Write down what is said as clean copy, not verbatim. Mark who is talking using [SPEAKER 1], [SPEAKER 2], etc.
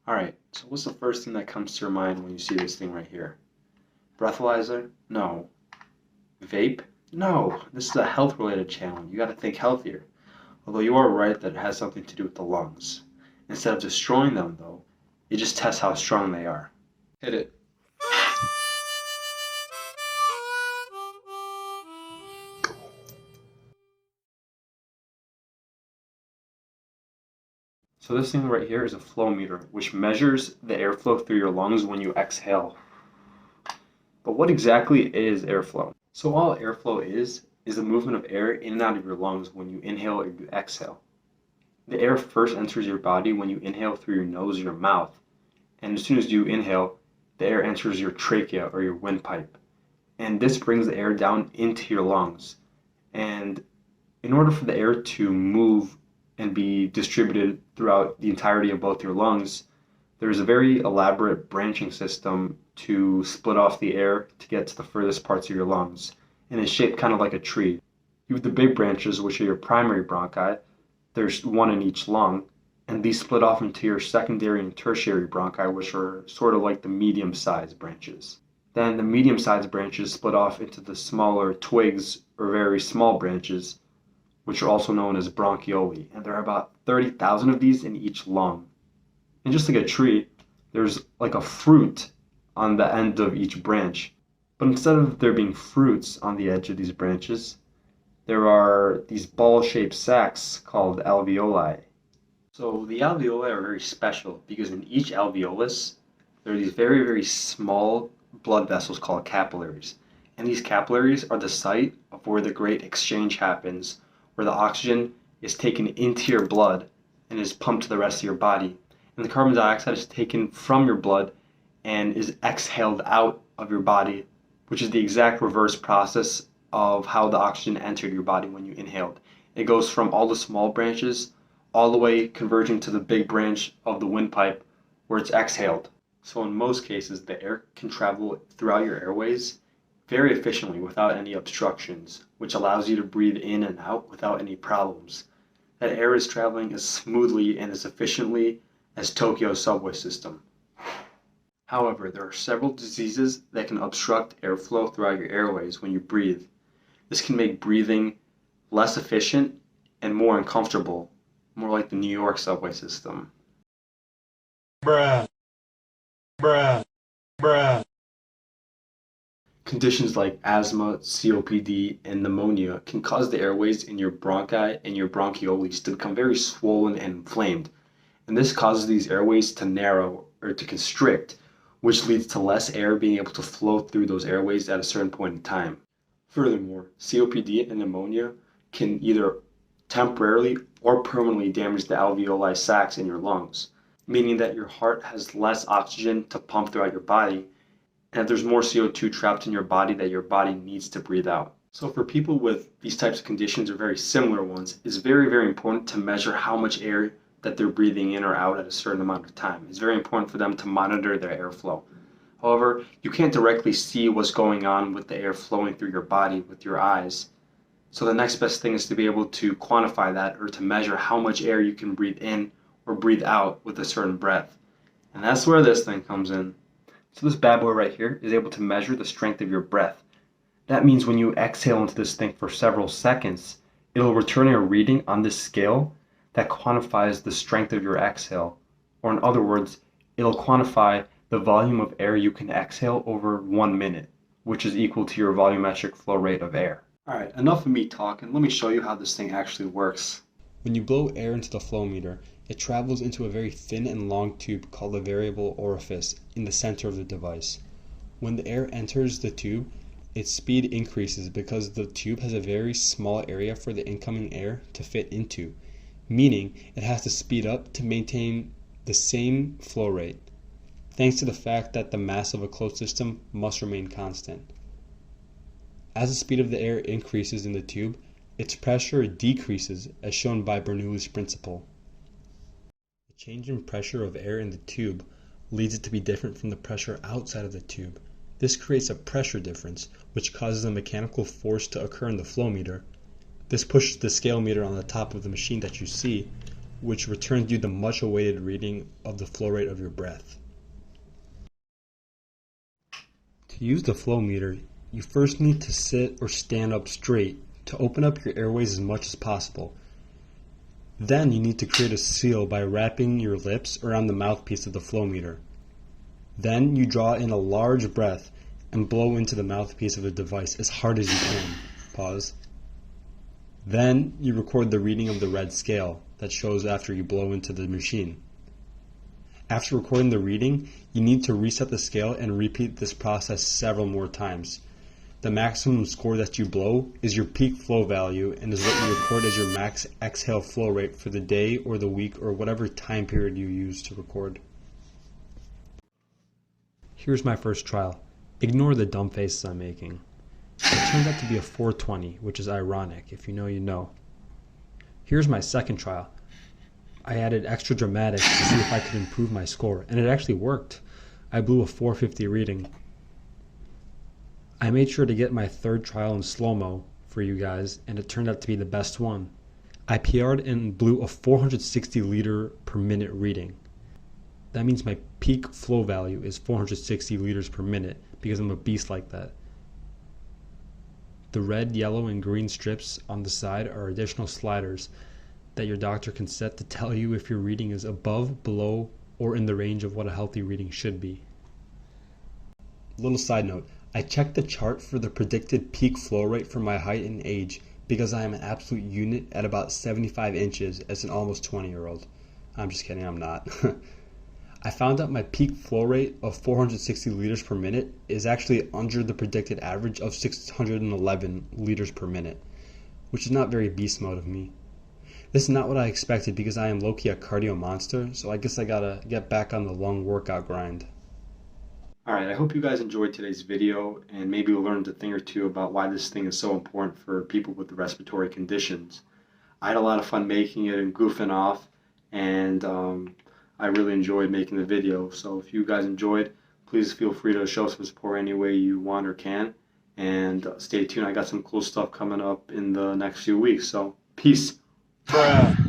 [SPEAKER 1] Alright, so what's the first thing that comes to your mind when you see this thing right here? Breathalyzer? No. Vape? No. This is a health-related channel. You gotta think healthier. Although you are right that it has something to do with the lungs. Instead of destroying them, though, you just test how strong they are. Hit it. So this thing right here is a flow meter, which measures the airflow through your lungs when you exhale. But what exactly is airflow? So all airflow is the movement of air in and out of your lungs when you inhale or you exhale. The air first enters your body when you inhale through your nose or your mouth, and as soon as you inhale, the air enters your trachea or your windpipe. And this brings the air down into your lungs. And in order for the air to move and be distributed throughout the entirety of both your lungs, there's a very elaborate branching system to split off the air to get to the furthest parts of your lungs, and it's shaped kind of like a tree. You have the big branches, which are your primary bronchi. There's one in each lung, and these split off into your secondary and tertiary bronchi, which are sort of like the medium-sized branches. Then the medium-sized branches split off into the smaller twigs or very small branches, which are also known as bronchioli, and there are about 30,000 of these in each lung. And just like a tree, there's like a fruit on the end of each branch. But instead of there being fruits on the edge of these branches, there are these ball-shaped sacs called alveoli. So the alveoli are very special because in each alveolus, there are these very, very small blood vessels called capillaries. And these capillaries are the site of where the great exchange happens, where the oxygen is taken into your blood and is pumped to the rest of your body. And the carbon dioxide is taken from your blood and is exhaled out of your body, which is the exact reverse process of how the oxygen entered your body when you inhaled. It goes from all the small branches all the way converging to the big branch of the windpipe where it's exhaled. So in most cases, the air can travel throughout your airways very efficiently without any obstructions, which allows you to breathe in and out without any problems. That air is traveling as smoothly and as efficiently as Tokyo's subway system. However, there are several diseases that can obstruct airflow throughout your airways when you breathe. This can make breathing less efficient and more uncomfortable, more like the New York subway system. Bruh. Bruh. Bruh. Conditions like asthma, COPD, and pneumonia can cause the airways in your bronchi and your bronchioles to become very swollen and inflamed. And this causes these airways to narrow or to constrict, which leads to less air being able to flow through those airways at a certain point in time. Furthermore, COPD and pneumonia can either temporarily or permanently damage the alveoli sacs in your lungs, meaning that your heart has less oxygen to pump throughout your body, and there's more CO2 trapped in your body that your body needs to breathe out. So for people with these types of conditions or very similar ones, it's very, very important to measure how much air that they're breathing in or out at a certain amount of time. It's very important for them to monitor their airflow. However, you can't directly see what's going on with the air flowing through your body with your eyes. So the next best thing is to be able to quantify that or to measure how much air you can breathe in or breathe out with a certain breath. And that's where this thing comes in. So this bad boy right here is able to measure the strength of your breath. That means when you exhale into this thing for several seconds, it'll return a reading on this scale that quantifies the strength of your exhale. Or in other words, it'll quantify the volume of air you can exhale over 1 minute, which is equal to your volumetric flow rate of air. Alright, enough of me talking. Let me show you how this thing actually works.
[SPEAKER 2] When you blow air into the flow meter, it travels into a very thin and long tube called the variable orifice in the center of the device. When the air enters the tube, its speed increases because the tube has a very small area for the incoming air to fit into, meaning it has to speed up to maintain the same flow rate, thanks to the fact that the mass of a closed system must remain constant. As the speed of the air increases in the tube, its pressure decreases as shown by Bernoulli's principle. The change in pressure of air in the tube leads it to be different from the pressure outside of the tube. This creates a pressure difference, which causes a mechanical force to occur in the flow meter. This pushes the scale meter on the top of the machine that you see which returns you the much awaited reading of the flow rate of your breath. To use the flow meter, you first need to sit or stand up straight to open up your airways as much as possible. Then you need to create a seal by wrapping your lips around the mouthpiece of the flow meter. Then you draw in a large breath and blow into the mouthpiece of the device as hard as you can. Pause. Then you record the reading of the red scale that shows after you blow into the machine. After recording the reading, you need to reset the scale and repeat this process several more times. The maximum score that you blow is your peak flow value and is what you record as your max exhale flow rate for the day or the week or whatever time period you use to record. Here's my first trial. Ignore the dumb faces I'm making. It turned out to be a 420, which is ironic. If you know, you know. Here's my second trial. I added extra dramatics to see if I could improve my score, and it actually worked. I blew a 450 reading. I made sure to get my third trial in slow-mo for you guys, and it turned out to be the best one. I PR'd and blew a 460 liter per minute reading. That means my peak flow value is 460 liters per minute because I'm a beast like that. The red, yellow, and green strips on the side are additional sliders that your doctor can set to tell you if your reading is above, below, or in the range of what a healthy reading should be. Little side note, I checked the chart for the predicted peak flow rate for my height and age because I am an absolute unit at about 75 inches as an almost 20-year-old. I'm just kidding, I'm not. I found out my peak flow rate of 460 liters per minute is actually under the predicted average of 611 liters per minute, which is not very beast mode of me. This is not what I expected because I am low-key a cardio monster, so I guess I gotta get back on the long workout grind.
[SPEAKER 1] Alright, I hope you guys enjoyed today's video and maybe learned a thing or two about why this thing is so important for people with respiratory conditions. I had a lot of fun making it and goofing off, and I really enjoyed making the video. So if you guys enjoyed, please feel free to show some support any way you want or can, and stay tuned. I got some cool stuff coming up in the next few weeks, so peace.
[SPEAKER 3] Bruh.